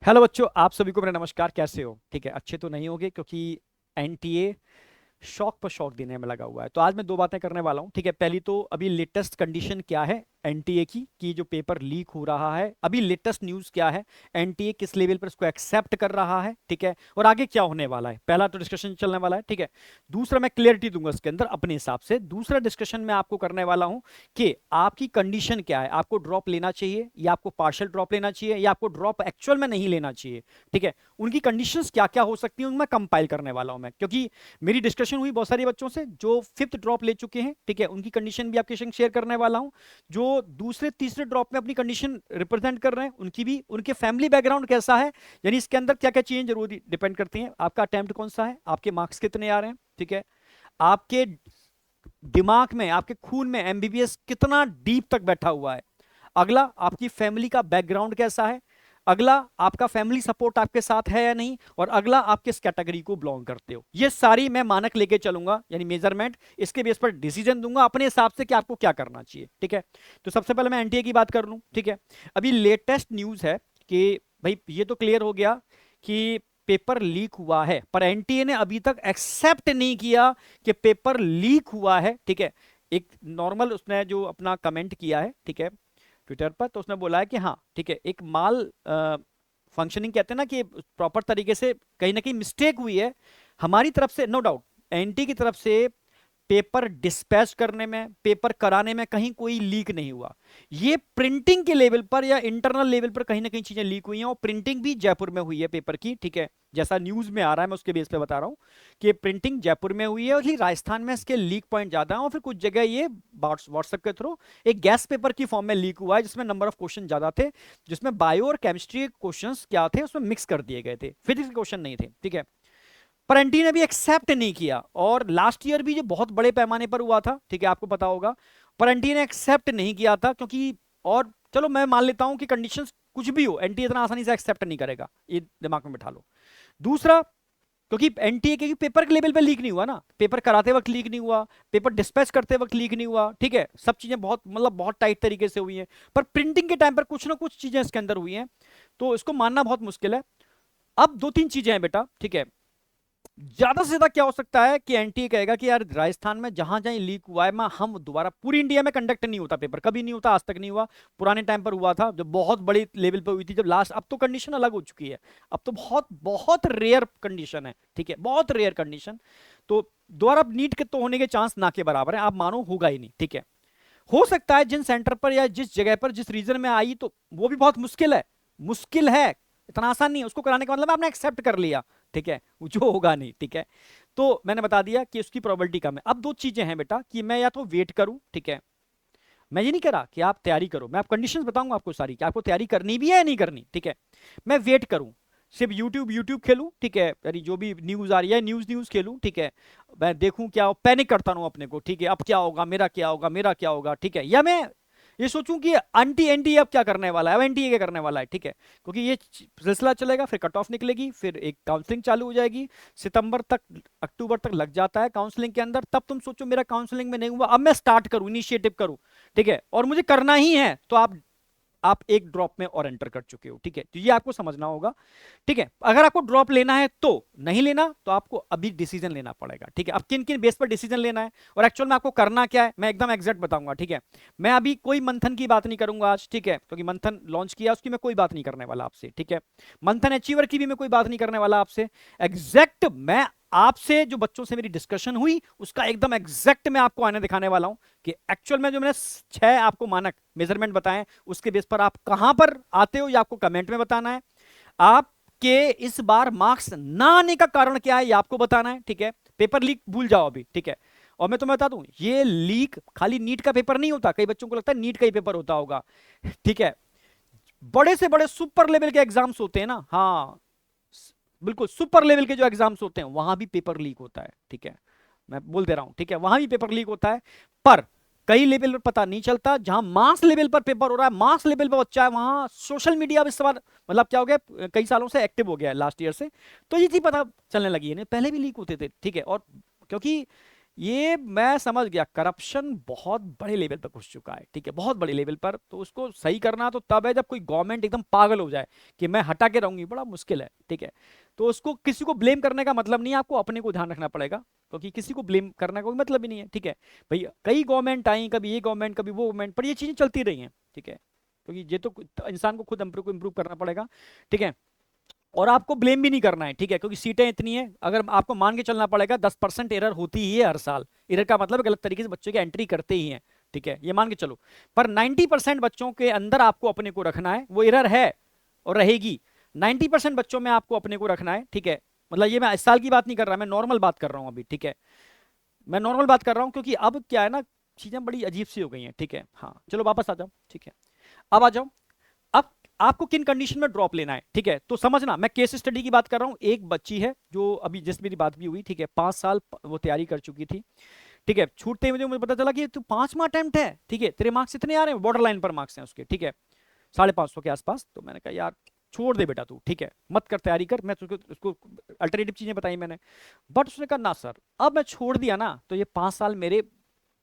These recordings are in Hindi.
हेलो बच्चों, आप सभी को मेरा नमस्कार। कैसे हो? ठीक है, अच्छे तो नहीं होगे क्योंकि एनटीए शौक पर शौक देने में लगा हुआ है। तो आज मैं दो बातें करने वाला हूँ। ठीक है, पहली तो अभी लेटेस्ट कंडीशन क्या है एनटीए की, कि जो पेपर लीक हो रहा है, अभी लेटेस्ट न्यूज़ क्या है, एनटीए किस लेवल पर इसको एक्सेप्ट कर रहा है, ठीक है, और आगे क्या होने वाला है। पहला तो डिस्कशन चलने वाला है, ठीक है। दूसरा मैं क्लियरिटी दूंगा इसके अंदर अपने हिसाब से। दूसरा डिस्कशन में आपको करने वाला हूँ कि आपकी कंडीशन क्या है, आपको ड्रॉप लेना चाहिए या आपको पार्शियल ड्रॉप लेना चाहिए या आपको ड्रॉप एक्चुअल में नहीं लेना चाहिए, ठीक है। उनकी कंडीशंस क्या क्या हो सकती हैं उनमें कंपाइल करने वाला हूं मैं, क्योंकि मेरी डिस्कशन हुई बहुत सारे बच्चों से जो फिफ्थ ड्रॉप ले चुके हैं, ठीक है, उनकी कंडीशन भी आपके संग शेयर करने वाला हूं। जो दूसरे तीसरे ड्रॉप में अपनी कंडीशन रिप्रेजेंट कर रहे हैं उनकी भी, उनके फैमिली बैकग्राउंड कैसा है, यानी इसके अंदर क्या क्या चीजें जरूरी डिपेंड करती हैं। आपका अटेम्प्ट कौन सा है, आपके मार्क्स कितने आ रहे हैं, ठीक है, आपके दिमाग में, आपके खून में एमबीबीएस कितना डीप तक बैठा हुआ है। अगला, आपकी फैमिली का बैकग्राउंड कैसा है। अगला, आपका फैमिली सपोर्ट आपके साथ है या नहीं। और अगला, आप किस कैटेगरी को बिलोंग करते हो। ये सारी मैं मानक लेके चलूंगा, यानी मेजरमेंट। इसके बेस पर डिसीजन दूंगा अपने हिसाब से कि आपको क्या करना चाहिए, ठीक है। तो सबसे पहले मैं एनटीए की बात कर लूं, ठीक है। अभी लेटेस्ट न्यूज है कि भाई ये तो क्लियर हो गया कि पेपर लीक हुआ है, पर एनटीए ने अभी तक एक्सेप्ट नहीं किया कि पेपर लीक हुआ है, ठीक है। एक नॉर्मल उसने जो अपना कमेंट किया है, ठीक है, ट्विटर पर, तो उसने बोला है कि हाँ ठीक है, एक माल फंक्शनिंग कहते हैं ना, कि प्रॉपर तरीके से कहीं ना कहीं मिस्टेक हुई है हमारी तरफ से, नो डाउट। एनटी की तरफ से पेपर डिस्पैच करने में, पेपर कराने में कहीं कोई लीक नहीं हुआ। ये प्रिंटिंग के लेवल पर या इंटरनल लेवल पर कहीं ना कहीं चीजें लीक हुई हैं, और प्रिंटिंग भी जयपुर में हुई है पेपर की, ठीक है। जैसा न्यूज में आ रहा है मैं उसके बेस पे बता रहा हूं कि प्रिंटिंग जयपुर में हुई है, और ही राजस्थान में इसके लीक पॉइंट ज्यादा है, और फिर कुछ जगह ये व्हाट्सएप के थ्रू एक गैस पेपर की फॉर्म में लीक हुआ है, जिसमें नंबर ऑफ क्वेश्चन ज्यादा थे, जिसमें बायो और केमिस्ट्री क्वेश्चंस क्या थे उसमें मिक्स कर दिए गए थे, फिजिक्स के क्वेश्चन नहीं थे, ठीक है। पर एनटी ने भी एक्सेप्ट नहीं किया, और लास्ट ईयर भी जो बहुत बड़े पैमाने पर हुआ था, ठीक है, आपको पता होगा। पर एनटी ने एक्सेप्ट नहीं किया था क्योंकि, और चलो मैं मान लेता हूं कि कंडीशंस कुछ भी हो, एनटी इतना आसानी से एक्सेप्ट नहीं करेगा, ये दिमाग में बिठा लो। दूसरा, क्योंकि एनटीए के पेपर के लेवल पे लीक नहीं हुआ ना, पेपर कराते वक्त लीक नहीं हुआ, पेपर डिस्पैच करते वक्त लीक नहीं हुआ, ठीक है, सब चीजें बहुत मतलब बहुत टाइट तरीके से हुई हैं। पर प्रिंटिंग के टाइम पर कुछ ना कुछ चीजें इसके अंदर हुई हैं, तो इसको मानना बहुत मुश्किल है। अब दो तीन चीजें हैं बेटा, ठीक है। ज्यादा से ज्यादा क्या हो सकता है कि एनटीए कहेगा कि यार राजस्थान में जहां जहां लीक हुआ है, मैं हम दोबारा, पूरी इंडिया में कंडक्ट नहीं होता पेपर, कभी नहीं होता, आज तक नहीं हुआ। पुराने टाइम पर हुआ था जब बहुत बड़ी लेवल पर हुई थी, जब लास्ट, अब तो कंडीशन अलग हो चुकी है, अब तो बहुत बहुत रेयर कंडीशन है, ठीक है, बहुत रेयर कंडीशन। तो दोबारा नीट के तो होने के चांस ना के बराबर है, आप मानो होगा ही नहीं, ठीक है। हो सकता है जिन सेंटर पर या जिस जगह पर जिस रीजन में आई, तो वो भी बहुत मुश्किल है, मुश्किल है, इतना आसान नहीं है उसको कराने का मतलब आपने एक्सेप्ट कर लिया, ठीक है, वो जो होगा नहीं, ठीक है। तो मैंने बता दिया कि उसकी प्रोबेबिलिटी कम है। अब दो चीजें हैं बेटा, कि मैं या तो वेट करूं, ठीक है, मैं ये नहीं कह रहा कि आप तैयारी करो, मैं आप कंडीशंस बताऊंगा आपको सारी, कि आपको तैयारी करनी भी है या नहीं करनी, ठीक है। मैं वेट करूं, सिर्फ यूट्यूब यूट्यूब खेलूं, ठीक है, यानी जो भी न्यूज आ रही है न्यूज न्यूज खेलूं, ठीक है, मैं देखूं क्या, पैनिक करता रहूं अपने को, ठीक है, अब क्या होगा, मेरा क्या होगा, मेरा क्या होगा, ठीक है, या मैं ये सोचूं कि एंटी एनटी अब क्या करने वाला है, अब एनटीए क्या करने वाला है, ठीक है। क्योंकि ये सिलसिला चलेगा, फिर कट ऑफ निकलेगी, फिर एक काउंसलिंग चालू हो जाएगी, सितंबर तक, अक्टूबर तक लग जाता है काउंसलिंग के अंदर। तब तुम सोचो मेरा काउंसलिंग में नहीं हुआ, अब मैं स्टार्ट करूं, इनिशिएटिव करूं, ठीक है, और मुझे करना ही है, तो आप एक ड्रॉप में और एंटर कर चुके हो, ठीक है, तो ये आपको समझना होगा, ठीक है। अगर आपको ड्रॉप लेना है तो, नहीं लेना तो आपको अभी डिसीजन लेना पड़ेगा, ठीक है। अब किन किन बेस पर डिसीजन लेना है और एक्चुअल में आपको करना क्या है, मैं एकदम एग्जैक्ट बताऊंगा, ठीक है। मैं अभी कोई मंथन की बात नहीं करूंगा आज, ठीक है, क्योंकि मंथन लॉन्च किया उसकी मैं कोई बात नहीं करने वाला आपसे, ठीक है। मंथन अचीवर की भी मैं कोई बात नहीं करने वाला आपसे। एग्जैक्ट मैं आपसे, जो बच्चों से मेरी डिस्कशन हुई उसका एकदम एग्जैक्ट मैं आपको आने दिखाने वाला हूं, कि एक्चुअल में जो मैंने 6 आपको मानक मेजरमेंट बताए, उसके बेस पर आप कहां पर आते हो ये आपको कमेंट में बताना है। आपके इस बार मार्क्स ना आने का कारण क्या है ये आपको बताना है, ठीक है। पेपर लीक भूल जाओ अभी, ठीक है। और मैं तुम्हें बता दूं, ये लीक खाली नीट का पेपर नहीं होता, कई बच्चों को लगता है नीट का ही पेपर होता होगा, ठीक है। बड़े से बड़े सुपर लेवल के एग्जाम्स होते हैं ना, हाँ, बिल्कुल सुपर लेवल के जो एग्जाम्स होते हैं वहां भी पेपर लीक होता है, ठीक है, मैं बोल दे रहा हूं, ठीक है, वहां भी पेपर लीक होता है। पर कई लेवल पर पता नहीं चलता, जहां मास लेवल पर पेपर हो रहा है, मास लेवल पर बच्चा है, वहां सोशल मीडिया अब इस बार मतलब क्या हो गया, कई सालों से एक्टिव हो गया है, लास्ट ईयर से, तो ये चीज पता चलने लगी है, नहीं पहले भी लीक होते थे, ठीक है। और क्योंकि ये मैं समझ गया, करप्शन बहुत बड़े लेवल पर घुस चुका है, ठीक है, बहुत बड़े लेवल पर। तो उसको सही करना तो तब है जब कोई गवर्नमेंट एकदम पागल हो जाए कि मैं हटा के रहूंगी, बड़ा मुश्किल है, ठीक है। तो उसको किसी को ब्लेम करने का मतलब नहीं है, आपको अपने को ध्यान रखना पड़ेगा, क्योंकि किसी को ब्लेम करने का कोई मतलब ही नहीं है, ठीक है। भाई कई गवर्नमेंट आई, कभी ये गवर्नमेंट कभी वो गवर्नमेंट, पर ये चीजें चलती रही हैं, ठीक है। क्योंकि ये तो इंसान को खुद इम्प्रूव करना पड़ेगा, ठीक है। और आपको ब्लेम भी नहीं करना है, ठीक है, क्योंकि सीटें इतनी हैं, अगर आपको मान के चलना पड़ेगा 10% एरर होती ही है हर साल। एरर का मतलब गलत तरीके से बच्चों की एंट्री करते ही हैं, ठीक है, ये मान के चलो। पर 90% बच्चों के अंदर आपको अपने को रखना है, वो एरर है और रहेगी। 90% बच्चों में आपको अपने को रखना है, ठीक है। मतलब ये मैं इस साल की बात नहीं कर रहा, मैं नॉर्मल बात कर रहा हूं अभी, ठीक है। मैं नॉर्मल बात कर रहा हूं, क्योंकि अब क्या है ना, चीजें बड़ी अजीब सी हो गई हैं, ठीक है। हाँ चलो वापस आ जाओ, ठीक है। अब आ जाओ। अब आपको किन कंडीशन में ड्रॉप लेना है, ठीक है, तो समझना, मैं केस स्टडी की बात कर रहा हूं। एक बच्ची है जो अभी जिस मेरी बात भी हुई, ठीक है, 5 साल वो तैयारी कर चुकी थी, ठीक है। छूटते ही मुझे पता चला कि तू 5वां अटेम्प्ट है, ठीक है, तेरे मार्क्स इतने आ रहे हैं, बॉर्डर लाइन पर मार्क्स हैं उसके, ठीक है, 550 के आसपास। तो मैंने कहा यार छोड़ दे बेटा तू, ठीक है, मत कर तैयारी कर, मैं तुझको उसको अल्टरनेटिव चीजें बताई मैंने। बट उसने कहा ना सर, अब मैं छोड़ दिया ना तो ये 5 साल मेरे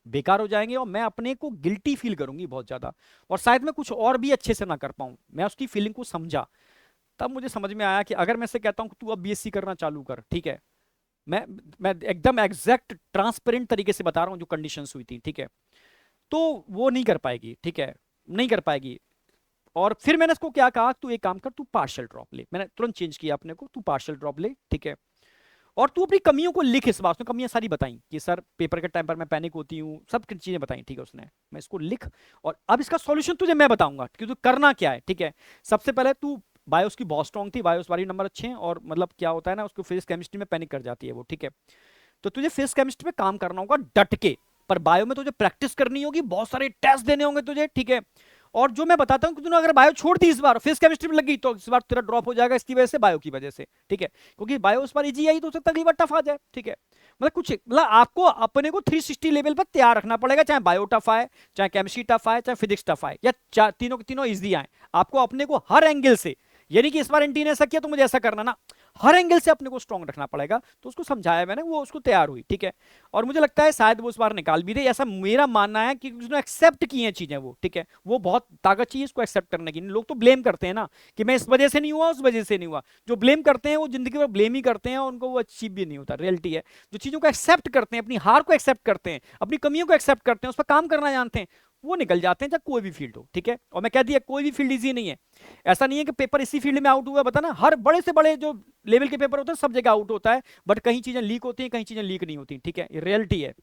बेकार हो जाएंगे और मैं अपने को गिल्टी फील करूंगी बहुत ज्यादा, और शायद मैं कुछ और भी अच्छे से ना कर पाऊं। मैं उसकी फीलिंग को समझा। तब मुझे समझ में आया कि अगर मैं से कहता हूं कि तू अब बीएससी करना चालू कर, ठीक है, मैं मैं एकदम एग्जैक्ट ट्रांसपेरेंट तरीके से बता रहा हूं जो कंडीशंस हुई थी, ठीक है, तो वो नहीं कर पाएगी, ठीक है, नहीं कर पाएगी। और फिर मैंने उसको क्या कहा, तू एक काम कर, तू पार्शियल ड्रॉप ले। मैंने तुरंत चेंज किया अपने को, तू पार्शियल ड्रॉप ले, ठीक है। और तू अपनी कमियों को लिख, इस बात उसने कमियां सारी बताई कि सर पेपर के टाइम पर मैं पैनिक होती हूँ, सब चीजें बताई, ठीक है उसने। मैं इसको लिख, और अब इसका सॉल्यूशन तुझे मैं बताऊंगा कि तू करना क्या है, ठीक है। सबसे पहले तू, बायोस की बहुत स्ट्रॉन्ग थी, बायोस वाली नंबर अच्छे हैं, और मतलब क्या होता है ना, उसको फिजिक्स केमिस्ट्री में पैनिक कर जाती है वो, ठीक है। तो तुझे फिजिक्स केमिस्ट्री में काम करना होगा डट के, पर बायो में तुझे प्रैक्टिस करनी होगी, बहुत सारे टेस्ट देने होंगे तुझे, ठीक है। और जो मैं बताता हूं कि तूने अगर बायो छोड़ दी इस बार, फिजिक्स केमिस्ट्री में लगी, तो इस बार तेरा ड्रॉप हो जाएगा इसकी वजह से, बायो की वजह से, ठीक है। क्योंकि बायो उस बार इजी आई तो उसे अगली बार टफ आ जाए, ठीक है। मतलब कुछ मतलब आपको अपने को 360 लेवल पर तैयार रखना पड़ेगा, चाहे बायो टफ आए, चाहे केमिस्ट्री टफ आए, चाहे फिजिक्स टफ आए, या तीनों के तीनों इजी आए। आपको अपने को हर एंगल से, यानी कि इस बार एंटी ने ऐसा किया तो मुझे ऐसा करना ना, हर एंगल से अपने को स्ट्रॉन्ग रखना पड़ेगा। तो उसको समझाया मैंने, वो उसको तैयार हुई, ठीक है। और मुझे लगता है शायद वो इस बार निकाल भी दे, ऐसा मेरा मानना है, कि उसने एक्सेप्ट की हैं चीजें वो, ठीक है। वो बहुत ताकत चाहिए इसको एक्सेप्ट करने की। लोग तो ब्लेम करते हैं ना कि मैं इस वजह से नहीं हुआ, उस वजह से नहीं हुआ। जो ब्लेम करते हैं वो जिंदगी भर ब्लेम ही करते हैं, और उनको वो अचीव भी नहीं होता। रियलिटी है, जो चीजों को एक्सेप्ट करते हैं, अपनी हार को एक्सेप्ट करते हैं, अपनी कमियों को एक्सेप्ट करते हैं, उस पर काम करना जानते हैं, वो निकल जाते हैं, चाहे कोई भी फील्ड हो, ठीक है। और मैं कह दिया कोई भी फील्ड इजी नहीं है। ऐसा नहीं है कि पेपर इसी फील्ड में आउट हुआ, बता ना, हर बड़े से बड़े जो लेवल के पेपर होते हैं सब जगह आउट होता है। बट कहीं चीजें लीक होती हैं, कहीं चीजें लीक नहीं होती, ठीक है, ये रियलिटी है।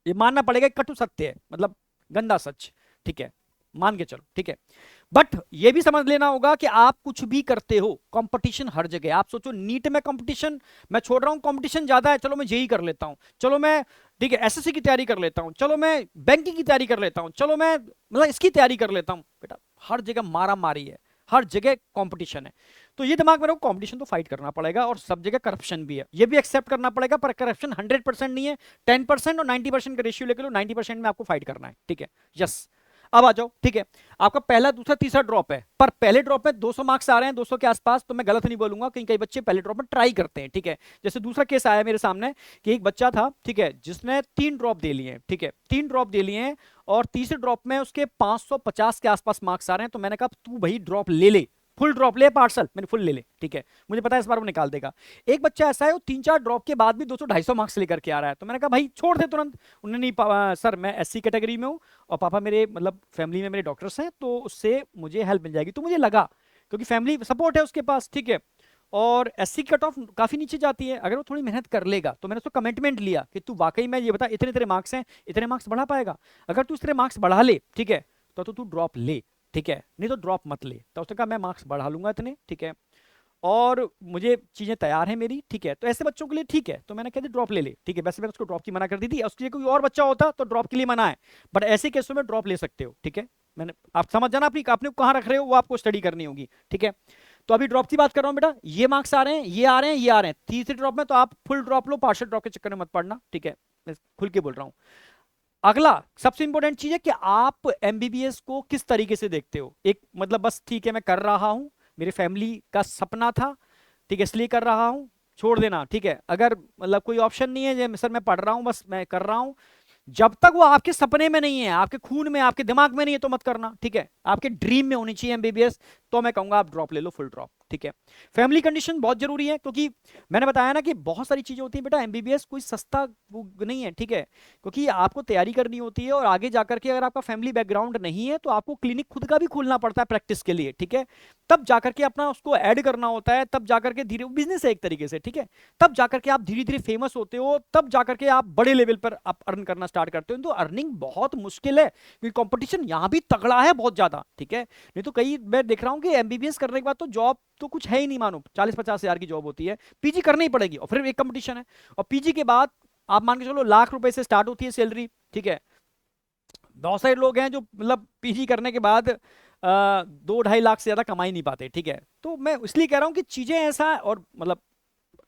ये मानना पड़ेगा, कटु सत्य है, मतलब गंदा सच, ठीक है, मान के चलो, ठीक है। बट ये भी समझ लेना होगा कि आप कुछ भी करते हो, कंपटीशन हर जगह। आप सोचो नीट में कंपटीशन, मैं छोड़ रहा हूं, कंपटीशन ज्यादा है, चलो मैं जेई कर लेता हूं, चलो मैं, ठीक है, एसएससी की तैयारी कर लेता हूं, चलो मैं बैंकिंग की तैयारी कर लेता हूं, चलो मैं मतलब इसकी तैयारी कर लेता हूं। बेटा हर जगह मारा मारी है, हर जगह कंपटीशन है। तो ये दिमाग में रखो, कंपटीशन तो फाइट करना पड़ेगा, और सब जगह करप्शन भी है, ये भी एक्सेप्ट करना पड़ेगा। पर करप्शन 100% नहीं है, 10% और 90% का रेशियो लेकर लो, 90% में आपको फाइट करना है, ठीक है। यस, अब आ जाओ, ठीक है। आपका पहला दूसरा तीसरा ड्रॉप है, पर पहले ड्रॉप में 200 मार्क्स आ रहे हैं, 200 के आसपास, तो मैं गलत नहीं बोलूंगा, कहीं कई बच्चे पहले ड्रॉप में ट्राई करते हैं, ठीक है। जैसे दूसरा केस आया मेरे सामने कि एक बच्चा था, ठीक है, जिसने 3 ड्रॉप दे लिए, ठीक है, 3 ड्रॉप दे लिए हैं, और तीसरे ड्रॉप में उसके 550 के आसपास मार्क्स आ रहे हैं। तो मैंने कहा तू भाई ड्रॉप ले ले, फुल ड्रॉप ले, पार्सल मैंने फुल ले ले, ठीक है, मुझे पता है इस बार वो निकाल देगा। एक बच्चा ऐसा है, वो 3-4 ड्रॉप के बाद भी 200-250 मार्क्स लेकर के आ रहा है। तो मैंने कहा भाई छोड़ दे तुरंत। उन्होंने नहीं सर मैं एससी कैटेगरी में हूँ, और पापा मेरे मतलब फैमिली में मेरे डॉक्टर्स हैं, तो उससे मुझे हेल्प मिल जाएगी। तो मुझे लगा क्योंकि फैमिली सपोर्ट है उसके पास, ठीक है, और एससी कट ऑफ काफी नीचे जाती है, अगर वो थोड़ी मेहनत कर लेगा। तो मैंने उसको कमिटमेंट लिया कि तू वाकई में ये बता, इतने तेरे मार्क्स हैं, इतने मार्क्स बढ़ा पाएगा? अगर तू इतने मार्क्स बढ़ा ले, ठीक है, तो तू ड्रॉप ले, ठीक है, नहीं तो ड्रॉप मत ले। तो उसने कहा मैं मार्क्स बढ़ा लूंगा इतने, ठीक है, और मुझे चीजें तैयार है मेरी, ठीक है। तो ऐसे बच्चों के लिए ठीक है, तो मैंने कह दिया ड्रॉप ले ले, ठीक है। वैसे मैंने उसको ड्रॉप की मना कर दी थी, उसके लिए कोई और बच्चा होता तो ड्रॉप के लिए मना है, बट ऐसे केसों में ड्रॉप ले सकते हो, ठीक है। मैंने, आप समझ जाना अपनी आपने कहां रख रहे हो, वो आपको स्टडी करनी होगी, ठीक है। तो अभी ड्रॉप की बात कर रहा हूं बेटा, ये मार्क्स आ रहे हैं, ये आ रहे हैं, ये आ रहे हैं तीसरे ड्रॉप में, तो आप फुल ड्रॉप लो, पार्शियल ड्रॉप के चक्कर में मत पड़ना, ठीक है, मैं खुल के बोल रहा हूं। अगला सबसे इंपॉर्टेंट चीज है कि आप एमबीबीएस को किस तरीके से देखते हो। एक मतलब बस ठीक है मैं कर रहा हूं, मेरी फैमिली का सपना था, ठीक है, इसलिए कर रहा हूं, छोड़ देना, ठीक है। अगर मतलब कोई ऑप्शन नहीं है सर मैं पढ़ रहा हूँ बस मैं कर रहा हूँ, जब तक वो आपके सपने में नहीं है, आपके खून में, आपके दिमाग में नहीं है तो मत करना, ठीक है। आपके ड्रीम में होनी चाहिए एमबीबीएस, तो मैं कहूंगा आप ड्रॉप ले लो, फुल ड्रॉप, ठीक है। फैमिली कंडीशन बहुत जरूरी है, क्योंकि मैंने बताया ना कि बहुत सारी चीजें होती है बेटा, एमबीबीएस कोई सस्ता वो नहीं है, ठीक है। क्योंकि आपको तैयारी करनी होती है, और आगे जाकर के अगर आपका फैमिली बैकग्राउंड नहीं है तो आपको क्लिनिक खुद का भी खोलना पड़ता है प्रैक्टिस के लिए, ठीक है। तब जाकर के अपना उसको ऐड करना होता है, तब जाकर के धीरे, बिजनेस है एक तरीके से, ठीक है। तब जाकर के आप धीरे धीरे फेमस होते हो, तब जाकर के आप बड़े लेवल पर आप अर्न करना स्टार्ट करते हो। तो अर्निंग बहुत मुश्किल है, क्योंकि कंपटीशन यहां भी तगड़ा है बहुत ज्यादा, ठीक है। नहीं तो कई मैं देख रहा हूं कि एमबीबीएस करने के बाद तो जॉब तो कुछ है ही नहीं, मानो 40-50 हजार की जॉब होती है, पीजी करनी ही पड़ेगी, और फिर एक कंपटीशन है, और पीजी के बाद आप मान के चलो लाख रुपए से स्टार्ट होती है सैलरी, ठीक है। बहुत सारे लोग हैं जो मतलब पीजी करने के बाद 2-2.5 लाख से ज्यादा कमा ही नहीं पाते, ठीक है। तो मैं इसलिए कह रहा हूँ कि चीजें ऐसा है, और मतलब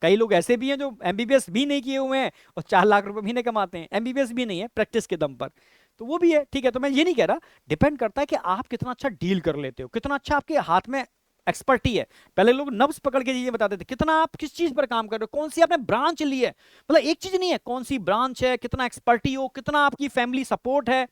कई लोग ऐसे भी हैं जो एमबीबीएस भी नहीं किए हुए हैं और 4 लाख रुपए महीने कमाते हैं, एमबीबीएस भी नहीं है प्रैक्टिस के दम पर, तो वो भी है, ठीक है। तो मैं ये नहीं कह रहा, डिपेंड करता है कि आप कितना अच्छा डील कर लेते हो, कितना अच्छा आपके हाथ में एक्सपर्टी है। पहले लोग नब्ज पकड़ के चीजें बताते थे, कितना आप किस चीज पर काम कर रहे हो, कौन सी आपने ब्रांच ली है, मतलब एक चीज नहीं है, कौन सी ब्रांच है, कितना एक्सपर्टी हो, कितना आपकी फैमिली सपोर्ट है,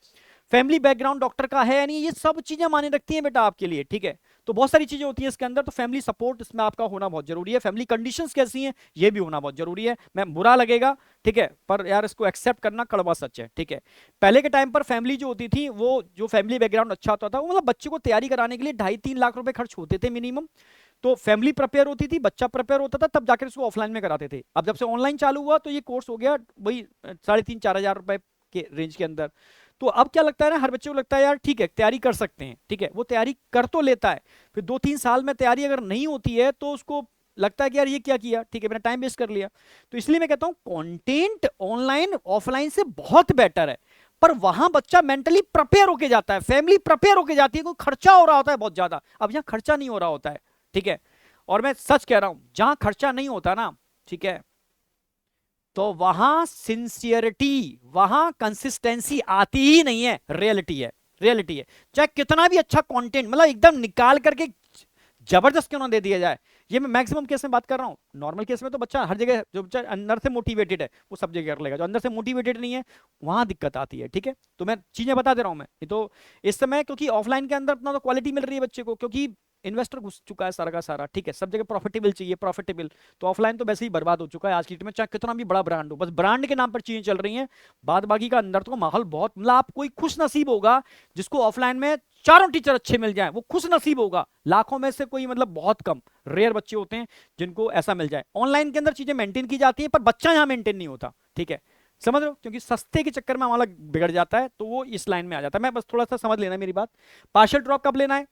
फैमिली बैकग्राउंड डॉक्टर का है या नहीं, ये सब चीजें मायने रखती हैं बेटा आपके लिए, ठीक है। तो बहुत सारी चीजें होती है इसके अंदर, तो फैमिली सपोर्ट इसमें आपका होना बहुत जरूरी है, फैमिली कंडीशंस कैसी हैं ये भी होना बहुत जरूरी है। मैं बुरा लगेगा, ठीक है, पर यार इसको एक्सेप्ट करना कड़वा सच है, ठीक है। पहले के टाइम पर फैमिली जो होती थी, वो जो फैमिली बैकग्राउंड अच्छा होता था, वो मतलब बच्चे को तैयारी कराने के लिए 2.5-3 लाख रुपए खर्च होते थे मिनिमम। तो फैमिली प्रिपेयर होती थी, बच्चा प्रिपेयर होता था, तब जाकर इसको ऑफलाइन में कराते थे। अब जब से ऑनलाइन चालू हुआ तो ये कोर्स हो गया वही 3.5-4 हजार रुपए के रेंज के अंदर। तो अब क्या लगता है ना, हर बच्चे को लगता है यार ठीक है तैयारी कर सकते हैं, ठीक है, वो तैयारी कर तो लेता है, फिर 2-3 साल में तैयारी अगर नहीं होती है तो उसको लगता है कि यार ये क्या किया, ठीक है, मैंने टाइम वेस्ट कर लिया। तो इसलिए मैं कहता हूं कंटेंट ऑनलाइन ऑफलाइन से बहुत बेटर है, पर वहां बच्चा मेंटली प्रिपेयर होके जाता है, फैमिली प्रिपेयर होके जाती है, कोई खर्चा हो रहा होता है बहुत ज्यादा, अब यहां खर्चा नहीं हो रहा होता है, ठीक है। और मैं सच कह रहा हूं, जहां खर्चा नहीं होता ना, ठीक है, तो वहां सिंसियरिटी, वहां कंसिस्टेंसी आती ही नहीं है, रियलिटी है, रियलिटी है। चाहे कितना भी अच्छा कंटेंट मतलब एकदम निकाल करके जबरदस्त क्यों ना दे दिया जाए, ये मैं मैक्सिमम केस में बात कर रहा हूं। नॉर्मल केस में तो बच्चा हर जगह, जो बच्चा अंदर से मोटिवेटेड है वो सब जगह कर लेगा, जो अंदर से मोटिवेटेड नहीं है वहां दिक्कत आती है, ठीक है। तो मैं चीजें बता दे रहा हूं मैं ये तो, इस समय क्योंकि ऑफलाइन के अंदर अपना तो क्वालिटी मिल रही है बच्चे को, क्योंकि इन्वेस्टर घुस चुका है सारा का सारा, ठीक है, सब जगह प्रॉफिटेबल चाहिए, प्रॉफिटेबल। तो ऑफलाइन तो वैसे ही बर्बाद हो चुका है आज की डेट में, चाहे कितना भी बड़ा ब्रांड हो, बस ब्रांड के नाम पर चीजें चल रही हैं, बाद बाकी का अंदर तो माहौल बहुत, मतलब आप कोई खुश नसीब होगा जिसको ऑफलाइन में चारों टीचर अच्छे मिल जाए, वो खुश नसीब होगा, लाखों में से कोई मतलब बहुत कम रेयर बच्चे होते हैं जिनको ऐसा मिल जाए। ऑनलाइन के अंदर चीजें मेंटेन की जाती है, पर बच्चा यहां मेंटेन नहीं होता, ठीक है, समझ रहे हो, क्योंकि सस्ते के चक्कर में हमारा बिगड़ जाता है, तो वो इस लाइन में आ जाता है। मैं बस थोड़ा सा समझ लेना मेरी बात। पार्शियल ड्रॉप कब लेना है,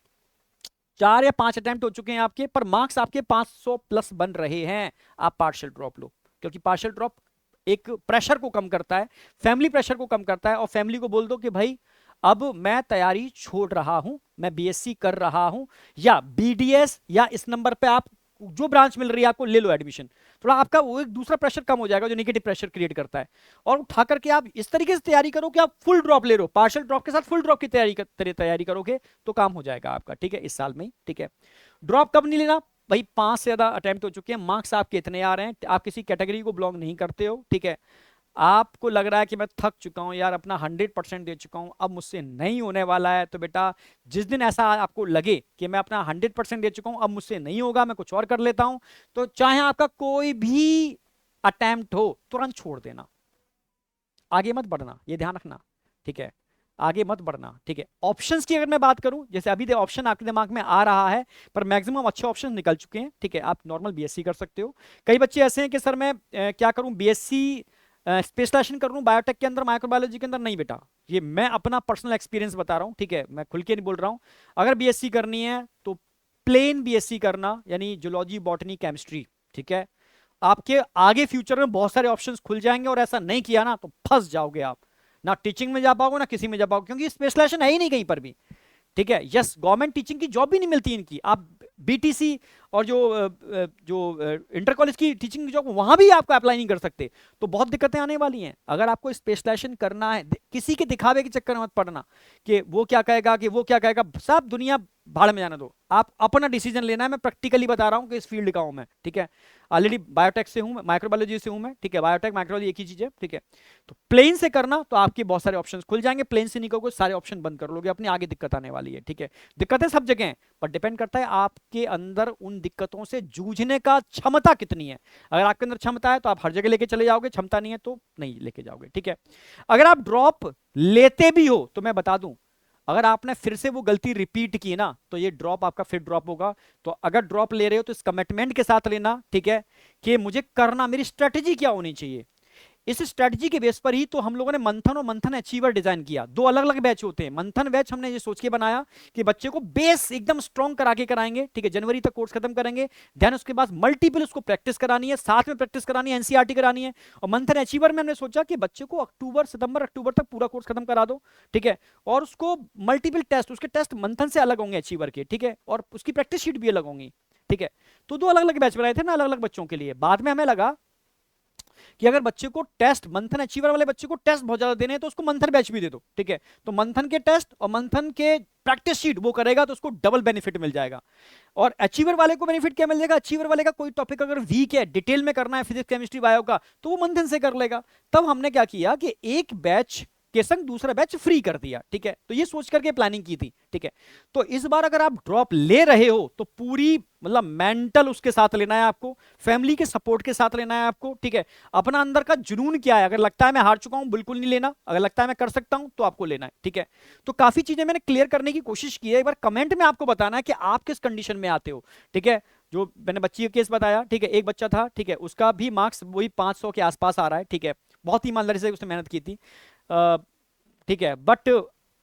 4 या 5 अटेम्प्ट हो चुके हैं आपके, पर मार्क्स आपके 500 प्लस बन रहे हैं, आप पार्शियल ड्रॉप लो, क्योंकि पार्शियल ड्रॉप एक प्रेशर को कम करता है, फैमिली प्रेशर को कम करता है, और फैमिली को बोल दो कि भाई अब मैं तैयारी छोड़ रहा हूं, मैं बीएससी कर रहा हूं, या बीडीएस, या इस नंबर पे आप जो ब्रांच मिल रही है आपको ले लो एडमिशन। थोड़ा आपका वो एक दूसरा प्रेशर कम हो जाएगा जो नेगेटिव प्रेशर क्रिएट करता है, और उठा करके आप इस तरीके से तैयारी करो कि आप फुल ड्रॉप ले लो, पार्शियल ड्रॉप के साथ फुल ड्रॉप की तैयारी करोगे तो काम हो जाएगा आपका, ठीक है, इस साल में ही, ठीक है। ड्रॉप कब नहीं लेना भाई, 5 से ज्यादा अटेम्प्ट हो चुके हैं, मार्क्स आपके इतने आ रहे हैं, आप किसी कैटेगरी को बिलोंग नहीं करते हो, ठीक है, आपको लग रहा है कि मैं थक चुका हूं यार, अपना 100% दे चुका हूं, अब मुझसे नहीं होने वाला है, तो बेटा जिस दिन ऐसा आपको लगे कि मैं अपना 100% दे चुका हूं, अब मुझसे नहीं होगा, मैं कुछ और कर लेता हूं, तो चाहे आपका कोई भी अटेम्प्ट हो तुरंत छोड़ देना, आगे मत बढ़ना, ये ध्यान रखना, ठीक है, आगे मत बढ़ना, ठीक है। ऑप्शंस की अगर मैं बात करूं, जैसे अभी ऑप्शन आपके दिमाग में आ रहा है, पर मैक्सिमम अच्छे ऑप्शन निकल चुके हैं, ठीक है, आप नॉर्मल बीएससी कर सकते हो। कई बच्चे ऐसे हैं कि सर मैं क्या करूं, बीएससी स्पेशलाइजेशन कर लूं बायोटेक के अंदर, माइक्रोबायोलॉजी के अंदर, नहीं बेटा, ये मैं अपना पर्सनल एक्सपीरियंस बता रहा हूं, ठीक है, मैं खुल के नहीं बोल रहा हूं। अगर बीएससी करनी है तो प्लेन बीएससी करना, यानी जूलॉजी, बॉटनी, केमिस्ट्री, ठीक है, आपके आगे फ्यूचर में बहुत सारे ऑप्शंस खुल जाएंगे, और ऐसा नहीं किया ना तो फंस जाओगे आप, ना टीचिंग में जा पाओगे ना किसी में जा पाओगे, क्योंकि स्पेशलाइजेशन है ही नहीं कहीं पर भी, ठीक है। यस, गवर्नमेंट टीचिंग की जॉब भी नहीं मिलती इनकी, आप बीटीसी और जो इंटर कॉलेज की टीचिंग जॉब वहां भी आपको अप्लाई नहीं कर सकते, तो बहुत दिक्कतें आने वाली हैं। अगर आपको स्पेशलाइजेशन करना है, किसी के दिखावे के चक्कर में मत पड़ना कि वो क्या कहेगा, कि वो क्या कहेगा, सब दुनिया भाड़ में जाने दो, आप अपना डिसीजन लेना है, मैं प्रैक्टिकली बता रहा हूं कि इस फील्ड का हूं मैं, ठीक है। ऑलरेडी बायोटेक से हूं, माइक्रोबायोलॉजी से हूं मैं, ठीक है, बायोटेक माइक्रोबायोलॉजी एक ही चीज है, ठीक है। तो प्लेन से करना तो आपके बहुत सारे ऑप्शंस खुल जाएंगे, प्लेन से नहीं करोगे सारे ऑप्शन बंद कर लोगे, अपनी आगे दिक्कत आने वाली है, ठीक है। दिक्कतें सब जगह हैं, पर डिपेंड करता है आपके अंदर उन दिक्कतों से जूझने का क्षमता कितनी है। अगर आपके अंदर क्षमता है तो आप हर जगह लेके चले जाओगे, क्षमता नहीं है तो नहीं लेके जाओगे, ठीक है। अगर आप ड्रॉप लेते भी हो तो मैं बता दूं, अगर आपने फिर से वो गलती रिपीट की ना तो ये ड्रॉप आपका फिर ड्रॉप होगा। तो अगर ड्रॉप ले रहे हो तो इस कमिटमेंट के साथ लेना, ठीक है, कि मुझे करना, मेरी स्ट्रेटेजी क्या होनी चाहिए। इस स्ट्रेटजी के बेस पर ही तो हम लोगों ने मंथन और मंथन अचीवर डिजाइन किया। दो अलग अलग बैच होते हैं। मंथन बैच हमने ये सोच के बनाया कि बच्चे को बेस एकदम स्ट्रॉन्ग करा के कराएंगे, ठीक है, जनवरी तक कोर्स खत्म करेंगे, देन उसके बाद मल्टीपल उसको प्रैक्टिस करानी है, साथ में प्रैक्टिस करानी है, एनसीईआरटी करानी है। और मंथन अचीवर में हमने सोचा कि बच्चे को अक्टूबर सितंबर अक्टूबर तक पूरा कोर्स खत्म करा दो, ठीक है, और उसको मल्टीपल टेस्ट, उसके टेस्ट मंथन से अलग होंगे अचीवर के, ठीक है, और उसकी प्रैक्टिस शीट भी अलग होंगी, ठीक है। तो दो अलग अलग बैच बनाए थे ना, अलग अलग बच्चों के लिए। बाद में हमें लगा कि अगर बच्चे को टेस्ट, मंथन अचीवर वाले बच्चे को टेस्ट बहुत ज्यादा देने हैं तो उसको मंथन बैच भी दे दो, ठीक है। तो मंथन के टेस्ट और मंथन के प्रैक्टिस शीट वो करेगा तो उसको डबल बेनिफिट मिल जाएगा। और अचीवर वाले को बेनिफिट क्या मिल जाएगा, अचीवर वाले का कोई टॉपिक अगर वीक है, डिटेल में करना है फिजिक्स केमिस्ट्री बायो का, तो वो मंथन से कर लेगा। तब हमने क्या किया कि एक बैच के संग दूसरा बैच फ्री कर दिया, ठीक है। तो ये सोच करके प्लानिंग की थी, ठीक है। तो इस बार अगर आप ड्रॉप ले रहे हो तो पूरी मतलब मेंटल उसके साथ लेना है आपको, फैमिली के सपोर्ट के साथ लेना है आपको, ठीक है। अपना अंदर का जुनून क्या है, अगर लगता है मैं हार चुका हूं बिल्कुल नहीं लेना, अगर लगता है मैं कर सकता हूं तो आपको लेना है, ठीक है। तो काफी चीजें मैंने क्लियर करने की कोशिश की है। एक बार कमेंट में आपको बताना है कि आप किस कंडीशन में आते हो, ठीक है। जो मैंने बच्ची का केस बताया, ठीक है, एक बच्चा था, ठीक है, उसका भी मार्क्स वही 500 के आसपास आ रहा है, ठीक है, बहुत ईमानदारी से उसने मेहनत की थी, ठीक है। बट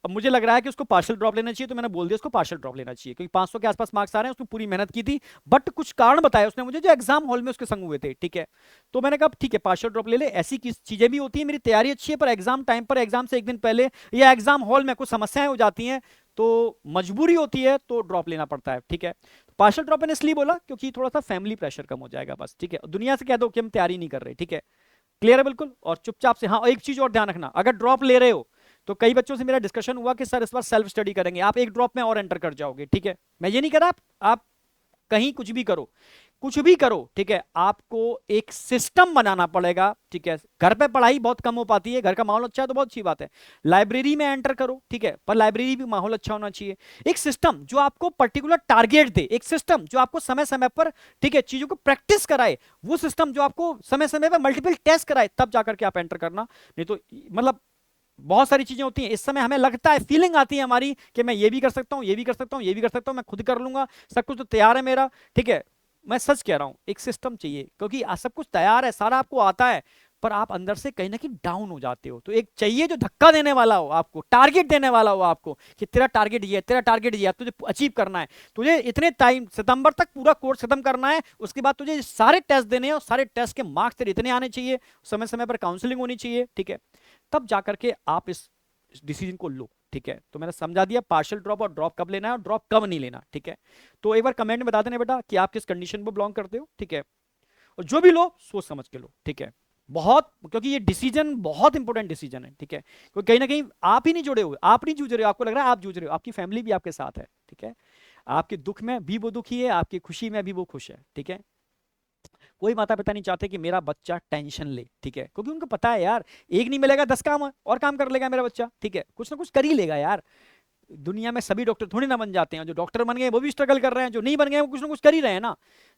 मुझे लग रहा है कि उसको पार्शियल ड्रॉप लेना चाहिए, तो मैंने बोल दिया उसको पार्शियल ड्रॉप लेना चाहिए, क्योंकि 500 के आसपास मार्क्स आ रहे हैं, उसने पूरी मेहनत की थी। बट कुछ कारण बताया उसने मुझे जो एग्जाम हॉल में उसके संग हुए थे, ठीक है। तो मैंने कहा ठीक है पार्शियल ड्रॉप ले ले, ऐसी चीजें भी होती है, मेरी तैयारी अच्छी है पर एग्जाम टाइम पर, एग्जाम से एक दिन पहले या एग्जाम हॉल में कुछ समस्याएं हो जाती हैं, तो मजबूरी होती है तो ड्रॉप लेना पड़ता है, ठीक है। पार्शियल ड्रॉप मैंने इसलिए बोला क्योंकि थोड़ा सा फैमिली प्रेशर कम हो जाएगा बस, ठीक है। दुनिया से कह दो कि हम तैयारी नहीं कर रहे, ठीक है, क्लियर है बिल्कुल। और चुपचाप से, हाँ एक चीज और ध्यान रखना, अगर ड्रॉप ले रहे हो तो कई बच्चों से मेरा डिस्कशन हुआ कि सर इस बार सेल्फ स्टडी करेंगे, आप एक ड्रॉप में और एंटर कर जाओगे, ठीक है। मैं ये नहीं कह रहा आप कहीं कुछ भी करो, कुछ भी करो, ठीक है, आपको एक सिस्टम बनाना पड़ेगा, ठीक है। घर पे पढ़ाई बहुत कम हो पाती है, घर का माहौल अच्छा है तो बहुत अच्छी बात है, लाइब्रेरी में एंटर करो, ठीक है, पर लाइब्रेरी भी माहौल अच्छा होना चाहिए। एक सिस्टम जो आपको पर्टिकुलर टारगेट दे, एक सिस्टम जो आपको समय समय पर, ठीक है, चीजों को प्रैक्टिस कराए, वो सिस्टम जो आपको समय समय पर मल्टीपल टेस्ट कराए, तब जाकर के आप एंटर करना। नहीं तो मतलब बहुत सारी चीजें होती हैं, इस समय हमें लगता है, फीलिंग आती है हमारी कि मैं ये भी कर सकता हूं, ये भी कर सकता हूं, ये भी कर सकता हूं, मैं खुद कर लूंगा, सब कुछ तो तैयार है मेरा, ठीक है। मैं सच कह रहा हूं, एक सिस्टम चाहिए, क्योंकि सब कुछ तैयार है, सारा आपको आता है, पर आप अंदर से कहीं ना कहीं डाउन हो जाते हो। तो एक चाहिए जो धक्का देने वाला हो, आपको टारगेट देने वाला हो, आपको कि तेरा टारगेट ये है, तेरा टारगेट ये है, तुझे अचीव करना है, तुझे इतने टाइम सितंबर तक पूरा कोर्स खत्म करना है, उसके बाद तुझे सारे टेस्ट देने हैं और सारे टेस्ट के मार्क्स तेरे इतने आने चाहिए, समय समय पर काउंसलिंग होनी चाहिए, ठीक है। तब जाकर के आप इस डिसीजन को लो, ठीक है। तो मैंने समझा दिया पार्शियल ड्रॉप और ड्रॉप कब लेना है और ड्रॉप कब नहीं लेना, ठीक है। तो एक बार कमेंट में बता देना बेटा कि आप किस कंडीशन में बिलोंग करते हो, ठीक है। और जो भी लो सोच समझ के लो, ठीक है, बहुत, क्योंकि ये डिसीजन बहुत इंपॉर्टेंट डिसीजन है, ठीक है। क्योंकि कहीं ना कहीं आप ही नहीं जुड़े हुए, आप नहीं जूझ रहे हो, आपको लग रहा है आप जूझ रहे हो, आपकी फैमिली भी आपके साथ है, ठीक है। आपके दुख में भी वो दुखी है, आपकी खुशी में भी वो खुश है, ठीक है। कोई माता पिता नहीं चाहते कि मेरा बच्चा टेंशन ले, ठीक है, क्योंकि उनको पता है यार एक नहीं मिलेगा 10 काम और काम कर लेगा मेरा बच्चा, ठीक है, कुछ ना कुछ कर ही लेगा यार। दुनिया में सभी डॉक्टर थोड़ी ना बन जाते हैं, जो डॉक्टर बन गए वो भी स्ट्रगल कर रहे हैं, जो नहीं बन गए वो कुछ ना कुछ कर ही रहे हैं ना।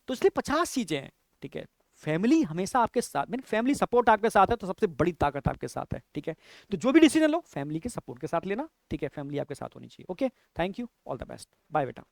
तो इसलिए 50 चीजें हैं, ठीक है। फैमिली हमेशा आपके साथ, मैंने फैमिली सपोर्ट आपके साथ है तो सबसे बड़ी ताकत आपके साथ है, ठीक है। तो जो भी डिसीजन लो फैमिली के सपोर्ट के साथ लेना, ठीक है, फैमिली आपके साथ होनी चाहिए। Okay, thank you, all the best, bye बेटा।